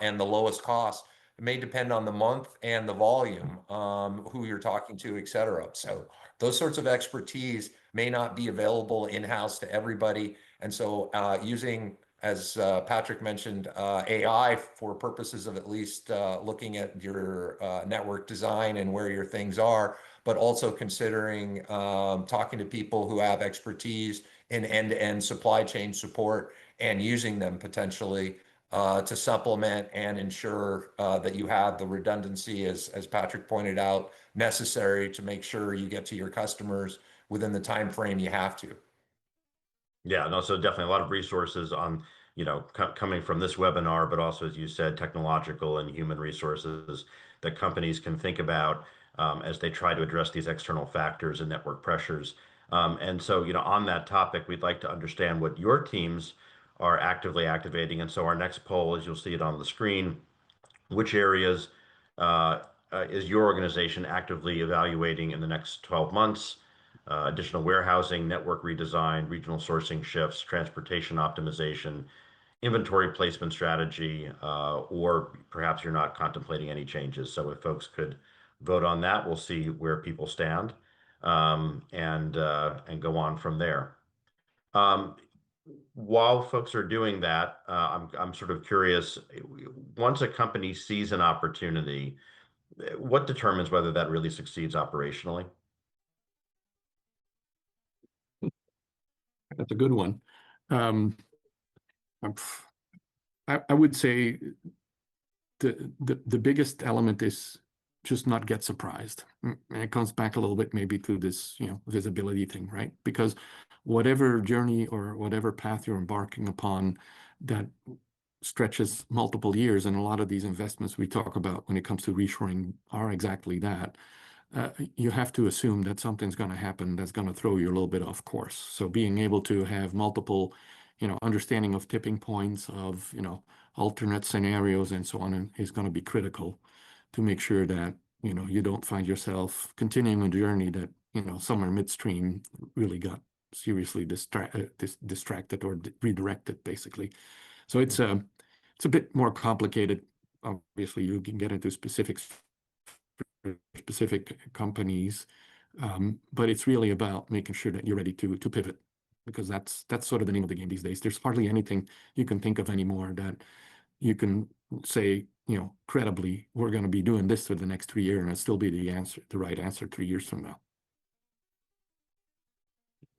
and the lowest cost. It may depend on the month and the volume, who you're talking to, et cetera. So those sorts of expertise may not be available in-house to everybody. And so using, as Patrick mentioned, AI for purposes of at least looking at your network design and where your things are, but also considering talking to people who have expertise in end-to-end supply chain support and using them potentially to supplement and ensure that you have the redundancy, as Patrick pointed out, necessary to make sure you get to your customers within the time frame you have to. Yeah, and also definitely a lot of resources on, coming from this webinar, but also, as you said, technological and human resources that companies can think about as they try to address these external factors and network pressures. And so, on that topic, we'd like to understand what your teams are actively activating. And so our next poll, as you'll see it on the screen, which areas is your organization actively evaluating in the next 12 months? Additional warehousing, network redesign, regional sourcing shifts, transportation optimization, inventory placement strategy, or perhaps you're not contemplating any changes. So if folks could vote on that, we'll see where people stand, and go on from there. While folks are doing that, I'm sort of curious, once a company sees an opportunity, what determines whether that really succeeds operationally? That's a good one. I would say the biggest element is just not get surprised. And it comes back a little bit maybe to this, visibility thing, right? Because whatever journey or whatever path you're embarking upon that stretches multiple years, and a lot of these investments we talk about when it comes to reshoring are exactly that. You have to assume that something's going to happen that's going to throw you a little bit off course. So being able to have multiple, understanding of tipping points, of, alternate scenarios and so on is going to be critical to make sure that, you don't find yourself continuing a journey that, somewhere midstream really got seriously distracted or redirected, basically. So it's a bit more complicated. Obviously, you can get into specific companies, but it's really about making sure that you're ready to pivot, because that's sort of the name of the game these days. There's hardly anything you can think of anymore that you can say, credibly, we're going to be doing this for the next 3 years, and it'll still be the right answer 3 years from now.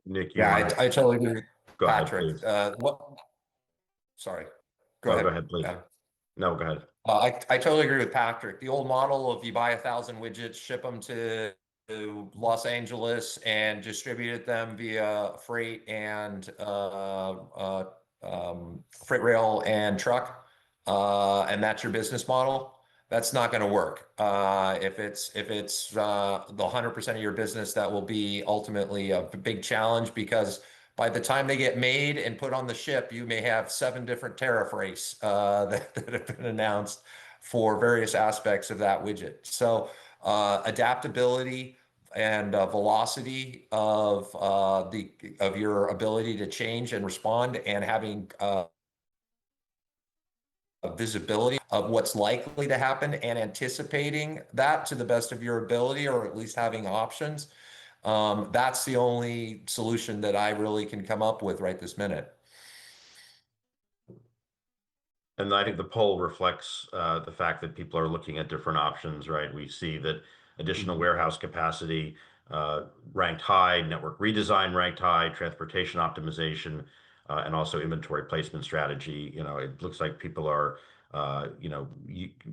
Nick, I totally agree with Go ahead, Patrick. please. Sorry. Go ahead, please. No, go ahead. I totally agree with Patrick. The old model of you buy 1,000 widgets, ship them to Los Angeles, and distribute them via freight and freight rail and truck, and that's your business model. That's not going to work. If it's the 100% of your business, that will be ultimately a big challenge, because by the time they get made and put on the ship, you may have 7 different tariff rates that have been announced for various aspects of that widget. So adaptability and velocity of your ability to change and respond, and having visibility of what's likely to happen and anticipating that to the best of your ability, or at least having options. That's the only solution that I really can come up with right this minute. And I think the poll reflects the fact that people are looking at different options, right? We see that additional warehouse capacity ranked high, network redesign ranked high, transportation optimization, and also inventory placement strategy. It looks like people are,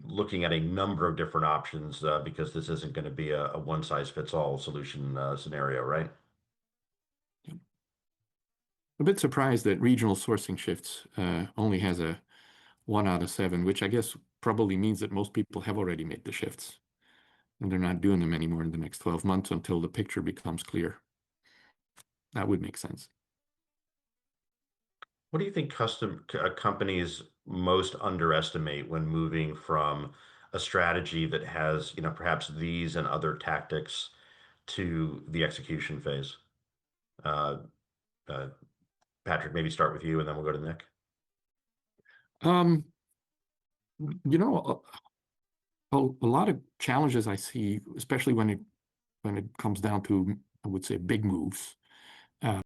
looking at a number of different options because this isn't going to be a one-size-fits-all solution scenario, right? A bit surprised that regional sourcing shifts only has a 1 out of 7, which I guess probably means that most people have already made the shifts, and they're not doing them anymore in the next 12 months until the picture becomes clear. That would make sense. What do you think companies most underestimate when moving from a strategy that has, perhaps these and other tactics to the execution phase? Patrick, maybe start with you, and then we'll go to Nick. You know, a lot of challenges I see, especially when it comes down to, I would say, big moves,